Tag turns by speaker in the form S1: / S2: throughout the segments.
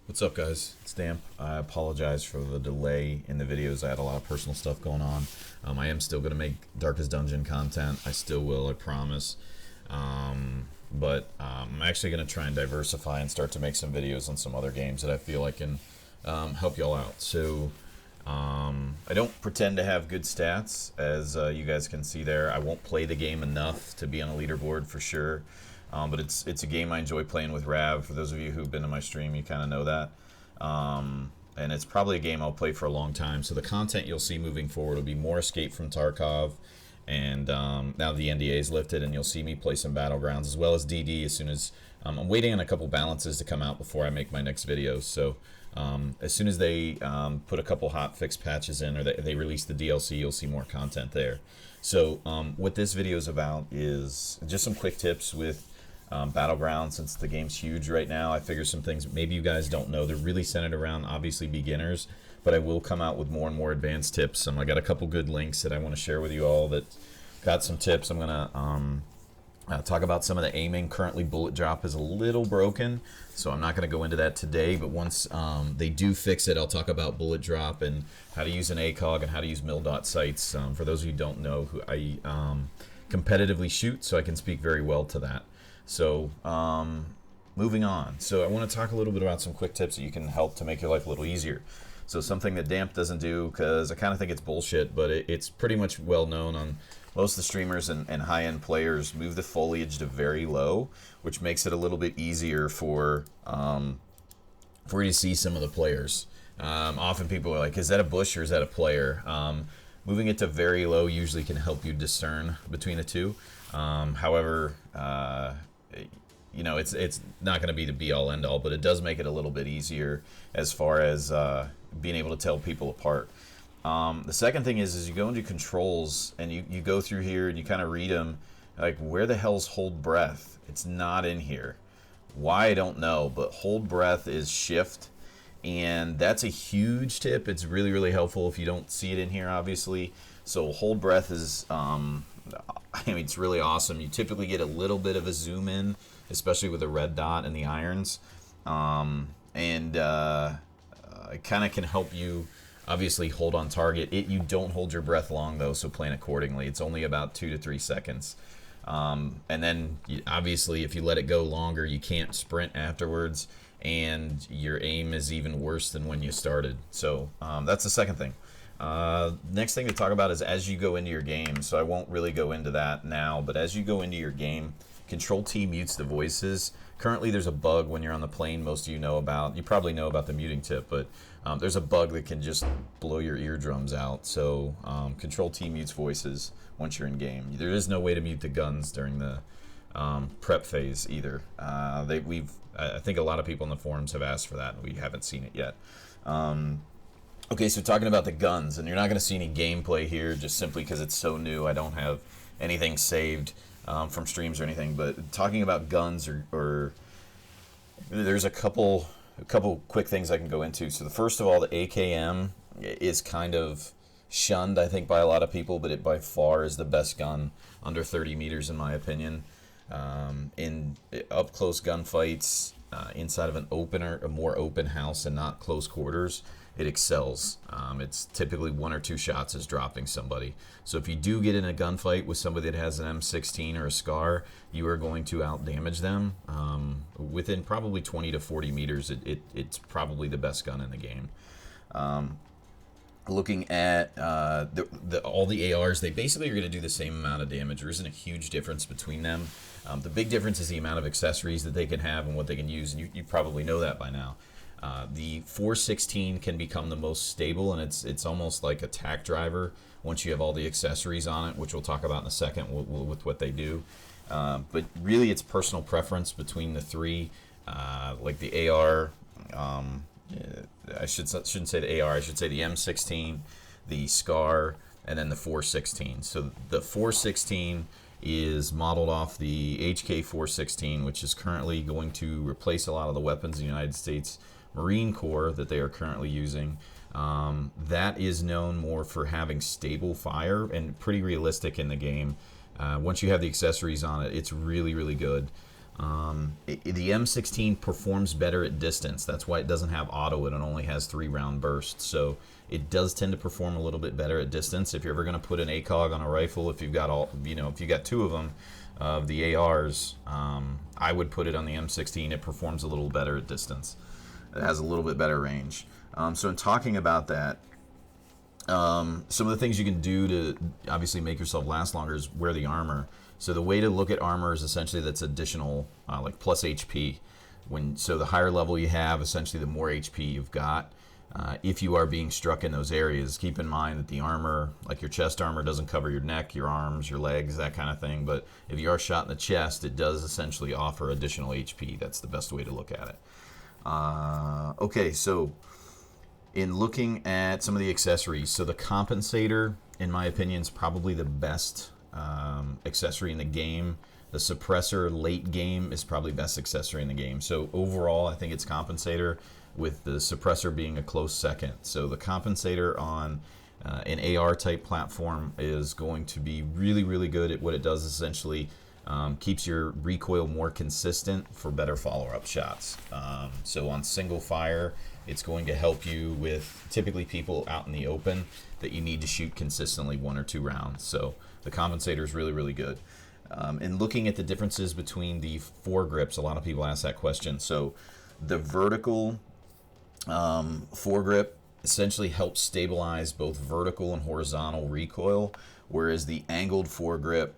S1: What's up, guys? It's Damp. I apologize for the delay in the videos. I had a lot of personal stuff going on. I am still going to make Darkest Dungeon content. I still will, I promise. But I'm actually going to try and diversify and start to make some videos on some other games that I feel I can help y'all out. So I don't pretend to have good stats, as you guys can see there. I won't play the game enough to be on a leaderboard for sure. But it's a game I enjoy playing with Rav. For those of you who've been to my stream, you kind of know that. And it's probably a game I'll play for a long time. So the content you'll see moving forward will be more Escape from Tarkov, and now the NDA is lifted, and you'll see me play some Battlegrounds as well as DD as soon as I'm waiting on a couple balances to come out before I make my next videos. So as soon as they put a couple hot fix patches in, or they release the DLC, you'll see more content there. So what this video is about is just some quick tips with Battlegrounds. Since the game's huge right now, I figure some things maybe you guys don't know. They're really centered around obviously beginners, but I will come out with more and more advanced tips. I got a couple good links that I want to share with you all that got some tips. I'm gonna talk about some of the aiming. Currently, bullet drop is a little broken, so I'm not going to go into that today. But once they do fix it, I'll talk about bullet drop and how to use an ACOG and how to use mil-dot sights. For those of you who don't know, who I competitively shoot, so I can speak very well to that. So moving on. So I want to talk a little bit about some quick tips that you can help to make your life a little easier. So something that Damp doesn't do, because I kind of think it's bullshit, but it's pretty much well known on most of the streamers and high-end players, move the foliage to very low, which makes it a little bit easier for you to see some of the players. Often people are like, is that a bush or is that a player? Moving it to very low usually can help you discern between the two. However, it's not going to be the be-all, end-all, but it does make it a little bit easier as far as being able to tell people apart. The second thing is you go into controls and you go through here and you kind of read them, like, where the hell's hold breath? It's not in here. Why, I don't know, but hold breath is shift, and that's a huge tip. It's really, really helpful if you don't see it in here, obviously. So hold breath is, it's really awesome. You typically get a little bit of a zoom in, especially with the red dot and the irons, it kind of can help you obviously hold on target. You don't hold your breath long though, so plan accordingly. It's only about 2 to 3 seconds. And then obviously if you let it go longer, you can't sprint afterwards, and your aim is even worse than when you started. So that's the second thing. Next thing to talk about is as you go into your game. So I won't really go into that now, but as you go into your game, Control-T mutes the voices. Currently there's a bug when you're on the plane most of you know about. You probably know about the muting tip, but there's a bug that can just blow your eardrums out. So Control-T mutes voices once you're in game. There is no way to mute the guns during the prep phase either. I think a lot of people in the forums have asked for that, and we haven't seen it yet. Okay, so talking about the guns, and you're not going to see any gameplay here just simply because it's so new. I don't have anything saved from streams or anything, but talking about guns or there's a couple quick things I can go into. So the first of all, the AKM is kind of shunned, I think, by a lot of people, but it by far is the best gun under 30 meters in my opinion. In up close gunfights, inside of a more open house and not close quarters, it excels. It's typically 1 or 2 shots is dropping somebody. So if you do get in a gunfight with somebody that has an M16 or a SCAR, you are going to out damage them. Within probably 20 to 40 meters, it's probably the best gun in the game. Looking at all the ARs, they basically are going to do the same amount of damage. There isn't a huge difference between them. The big difference is the amount of accessories that they can have and what they can use, and you probably know that by now. The 416 can become the most stable, and it's almost like a tack driver once you have all the accessories on it, which we'll talk about in a second with what they do. But really, it's personal preference between the three. Like the AR, I shouldn't say the AR. I should say the M16, the SCAR, and then the 416. So the 416 is modeled off the HK 416, which is currently going to replace a lot of the weapons in the United States Marine Corps that they are currently using. That is known more for having stable fire and pretty realistic in the game. Once you have the accessories on it, it's really, really good. The M16 performs better at distance. That's why it doesn't have auto and it only has 3-round bursts. So it does tend to perform a little bit better at distance. If you're ever going to put an ACOG on a rifle, if you've got if you got 2 of them, of the ARs, I would put it on the M16. It performs a little better at distance. It has a little bit better range. So in talking about that, some of the things you can do to obviously make yourself last longer is wear the armor. So the way to look at armor is essentially that's additional, like plus HP. So the higher level you have, essentially the more HP you've got. If you are being struck in those areas, keep in mind that the armor, like your chest armor, doesn't cover your neck, your arms, your legs, that kind of thing. But if you are shot in the chest, it does essentially offer additional HP. That's the best way to look at it. Okay, so in looking at some of the accessories, so the compensator, in my opinion, is probably the best accessory in the game. The suppressor late game is probably best accessory in the game. So overall, I think it's compensator, with the suppressor being a close second. So the compensator on an AR type platform is going to be really, really good at what it does. Essentially keeps your recoil more consistent for better follow-up shots. So on single fire, it's going to help you with typically people out in the open that you need to shoot consistently 1 or 2 rounds. So the compensator is really, really good. And looking at the differences between the foregrips, a lot of people ask that question. So the vertical foregrip essentially helps stabilize both vertical and horizontal recoil, whereas the angled foregrip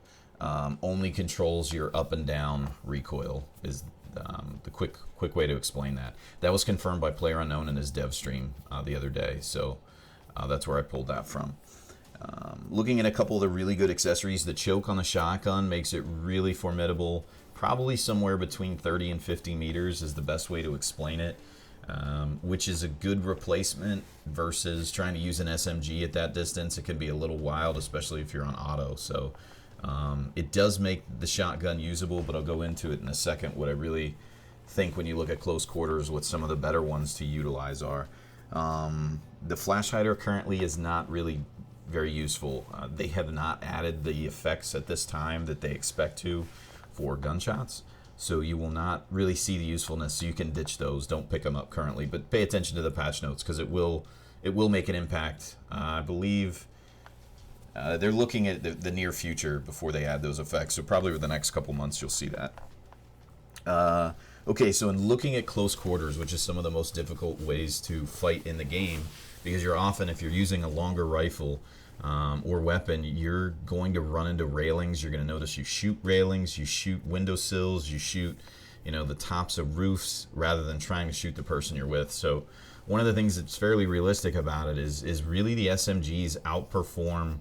S1: only controls your up and down recoil, is the quick way to explain that. That was confirmed by PlayerUnknown in his dev stream the other day, so that's where I pulled that from. Looking at a couple of the really good accessories, the choke on the shotgun makes it really formidable. Probably somewhere between 30 and 50 meters is the best way to explain it, which is a good replacement versus trying to use an SMG at that distance. It can be a little wild, especially if you're on auto. So it does make the shotgun usable, but I'll go into it in a second. What I really think when you look at close quarters, what some of the better ones to utilize are. The flash hider currently is not really very useful. They have not added the effects at this time that they expect to for gunshots, so you will not really see the usefulness. So you can ditch those, don't pick them up currently, but pay attention to the patch notes because it will make an impact. I believe they're looking at the near future before they add those effects, so probably over the next couple months you'll see that. Okay, so in looking at close quarters, which is some of the most difficult ways to fight in the game, because you're often, if you're using a longer rifle or weapon, you're going to run into railings. You're going to notice you shoot railings, you shoot windowsills, you shoot, the tops of roofs rather than trying to shoot the person you're with. So one of the things that's fairly realistic about it is really the SMGs outperform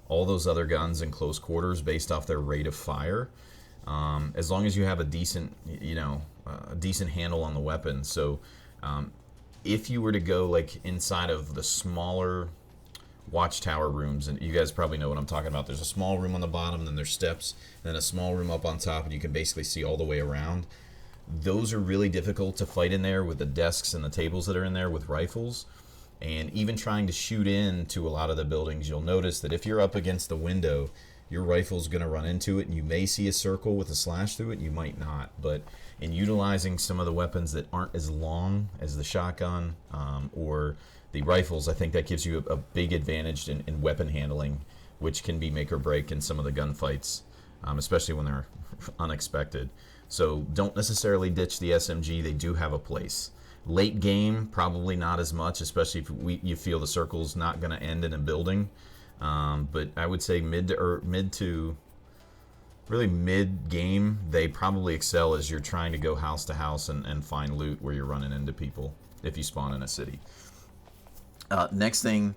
S1: all those other guns in close quarters based off their rate of fire. As long as you have a decent, a decent handle on the weapon. So if you were to go like inside of the smaller watchtower rooms, and you guys probably know what I'm talking about. There's a small room on the bottom, then there's steps, and then a small room up on top, and you can basically see all the way around. Those are really difficult to fight in there with the desks and the tables that are in there with rifles. And even trying to shoot into a lot of the buildings, you'll notice that if you're up against the window, your rifle's going to run into it, and you may see a circle with a slash through it, you might not. But in utilizing some of the weapons that aren't as long as the shotgun or the rifles, I think that gives you a big advantage in weapon handling, which can be make or break in some of the gunfights, especially when they're unexpected. So don't necessarily ditch the SMG. They do have a place. Late game, probably not as much, especially if you feel the circle's not going to end in a building. But I would say mid game, they probably excel as you're trying to go house to house and find loot where you're running into people if you spawn in a city. Next thing,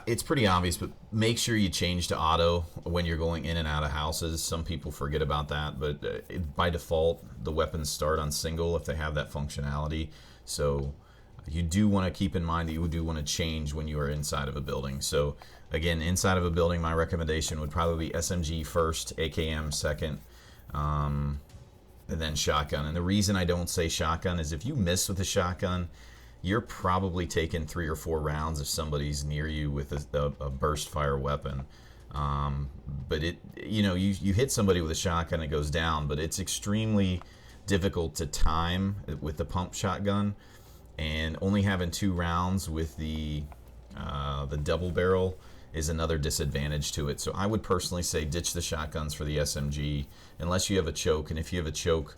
S1: it's pretty obvious, but make sure you change to auto when you're going in and out of houses. Some people forget about that, but by default, the weapons start on single if they have that functionality. So you do want to keep in mind that you do want to change when you are inside of a building. So again, inside of a building, my recommendation would probably be SMG first, AKM second, and then shotgun. And the reason I don't say shotgun is if you miss with a shotgun, you're probably taking 3 or 4 rounds if somebody's near you with a burst fire weapon. But you hit somebody with a shotgun, it goes down, but it's extremely difficult to time with the pump shotgun, and only having 2 rounds with the double barrel is another disadvantage to it. So I would personally say ditch the shotguns for the SMG unless you have a choke, and if you have a choke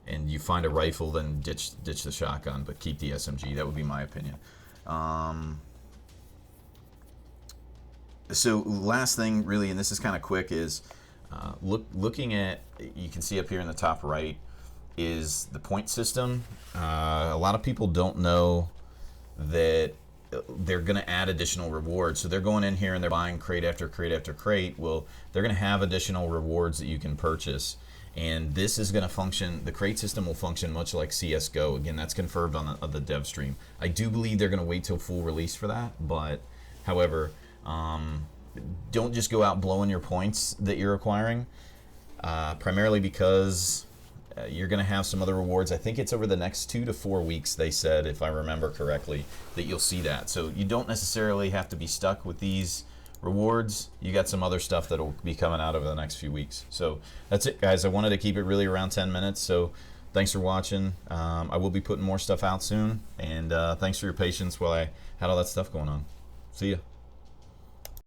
S1: and you find a rifle, then ditch the shotgun, but keep the SMG. That would be my opinion. So last thing really, and this is kind of quick, is looking at, you can see up here in the top right, is the point system. A lot of people don't know that they're going to add additional rewards. So they're going in here and they're buying crate after crate after crate. Well, they're going to have additional rewards that you can purchase. And this is going to function, the crate system will function much like CSGO. Again, that's confirmed on the dev stream. I do believe they're going to wait till full release for that. But, however, don't just go out blowing your points that you're acquiring. Primarily because you're going to have some other rewards. I think it's over the next 2 to 4 weeks, they said, if I remember correctly, that you'll see that. So you don't necessarily have to be stuck with these rewards. You got some other stuff that'll be coming out over the next few weeks. So that's it, guys. I wanted to keep it really around 10 minutes. So thanks for watching. I will be putting more stuff out soon. And thanks for your patience while I had all that stuff going on. See ya.